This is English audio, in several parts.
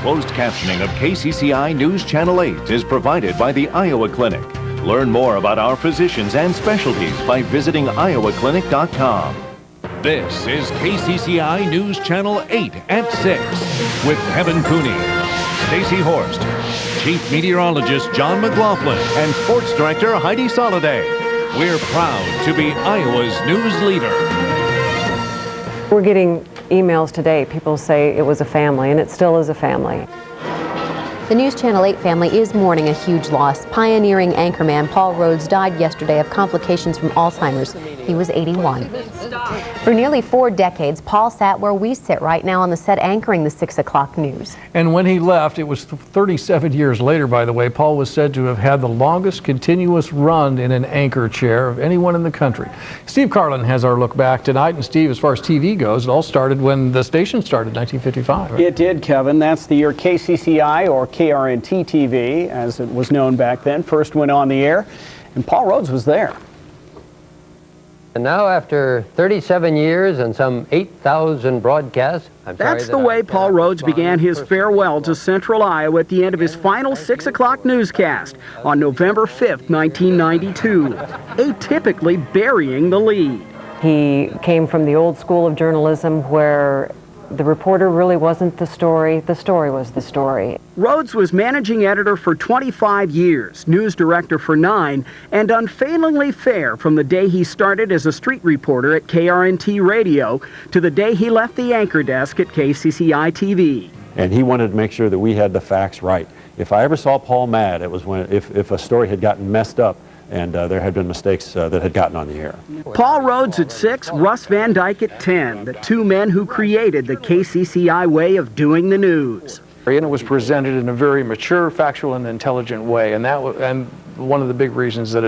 Closed captioning of KCCI News Channel 8 is provided by the Iowa Clinic. Learn more about our physicians and specialties by visiting iowaclinic.com. This is KCCI News Channel 8 at 6 with Kevin Cooney, Stacey Horst, Chief Meteorologist John McLaughlin, and Sports Director Heidi Soliday. We're proud to be Iowa's news leader. We're getting emails today. People say it was a family, and it still is a family. The News Channel 8 family is mourning a huge loss. Pioneering anchorman Paul Rhoades died yesterday of complications from Alzheimer's. He was 81. For nearly 4 decades, Paul sat where we sit right now on the set anchoring the 6 o'clock news. And when he left, it was 37 years later, by the way, Paul was said to have had the longest continuous run in an anchor chair of anyone in the country. Steve Carlin has our look back tonight. And Steve, as far as TV goes, it all started when the station started in 1955. Right? It did, Kevin. That's the year KCCI, or KRNT TV, as it was known back then, first went on the air, and Paul Rhoades was there. And now, after 37 years and some 8,000 broadcasts, That's the way Paul Rhoades began his farewell to Central Iowa at the end of his final 6 o'clock newscast on November 5th, 1992, atypically burying the lead. He came from the old school of journalism where the reporter really wasn't the story was the story. Rhoades was managing editor for 25 years, news director for 9, and unfailingly fair from the day he started as a street reporter at KRNT Radio to the day he left the anchor desk at KCCI TV. And he wanted to make sure that we had the facts right. If I ever saw Paul mad, it was when if a story had gotten messed up and there had been mistakes that had gotten on the air. Paul Rhoades at 6, Russ Van Dyke at 10, the two men who created the KCCI way of doing the news. And it was presented in a very mature, factual, and intelligent way. And one of the big reasons that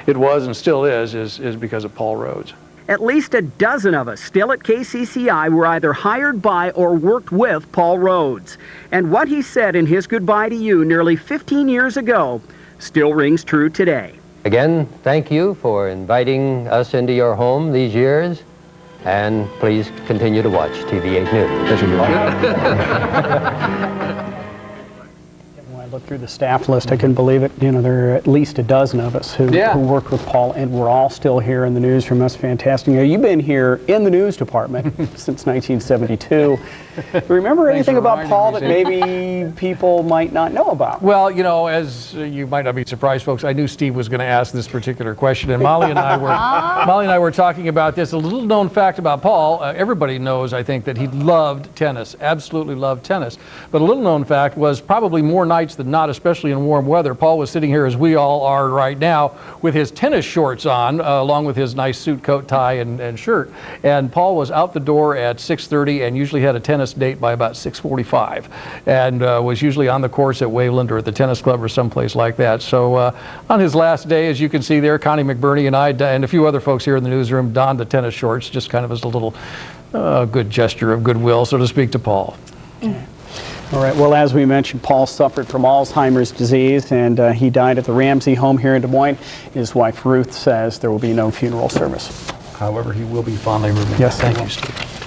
it was and still is because of Paul Rhoades. At least a dozen of us still at KCCI were either hired by or worked with Paul Rhoades. And what he said in his goodbye to you nearly 15 years ago still rings true today. Again, thank you for inviting us into your home these years, and please continue to watch TV8 News. When I look through the staff list, I couldn't believe it. You know, there are at least a dozen of us who worked with Paul, and we're all still here in the newsroom. That's fantastic. You know, you've been here in the news department since 1972. Remember anything about Paul that maybe people might not know about? Well, you know, as you might not be surprised, folks, I knew Steve was going to ask this particular question, and Molly and I were talking about this. A little known fact about Paul, everybody knows, I think, that he loved tennis, absolutely loved tennis. But a little known fact was probably more nights than not, especially in warm weather, Paul was sitting here, as we all are right now, with his tennis shorts on, along with his nice suit, coat, tie, and shirt. And Paul was out the door at 6:30 and usually had a tennis date by about 6:45, and was usually on the course at Wayland or at the tennis club or someplace like that. So on his last day, as you can see there, Connie McBurney and I and a few other folks here in the newsroom donned the tennis shorts, just kind of as a little good gesture of goodwill, so to speak, to Paul. All right, well, as we mentioned, Paul suffered from Alzheimer's disease, and he died at the Ramsey home here in Des Moines. His wife, Ruth, says there will be no funeral service. However, he will be fondly remembered. Yes, thank you, Steve.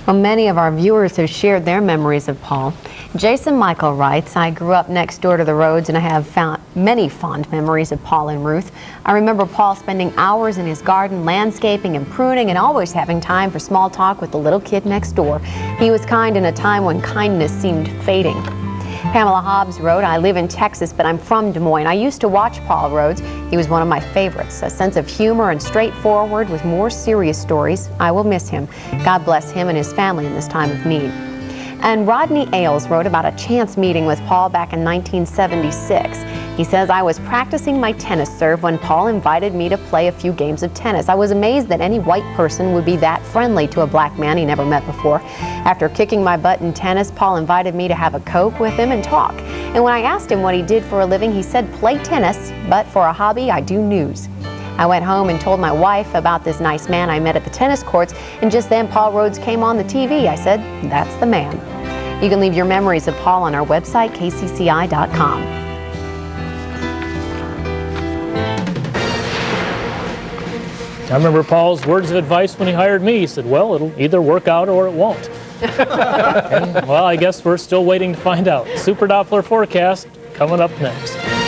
Well, many of our viewers have shared their memories of Paul. Jason Michael writes, I grew up next door to the Rhodes, and I have found many fond memories of Paul and Ruth. I remember Paul spending hours in his garden landscaping and pruning, and always having time for small talk with the little kid next door. He was kind in a time when kindness seemed fading. Pamela Hobbs wrote, I live in Texas, but I'm from Des Moines. I used to watch Paul Rhoades. He was one of my favorites. A sense of humor and straightforward with more serious stories. I will miss him. God bless him and his family in this time of need. And Rodney Ailes wrote about a chance meeting with Paul back in 1976. He says, I was practicing my tennis serve when Paul invited me to play a few games of tennis. I was amazed that any white person would be that friendly to a black man he never met before. After kicking my butt in tennis, Paul invited me to have a Coke with him and talk. And when I asked him what he did for a living, he said, play tennis, but for a hobby, I do news. I went home and told my wife about this nice man I met at the tennis courts, and just then Paul Rhoades came on the TV. I said, that's the man. You can leave your memories of Paul on our website, kcci.com. I remember Paul's words of advice when he hired me. He said, well, it'll either work out or it won't. Well, I guess we're still waiting to find out. Super Doppler forecast coming up next.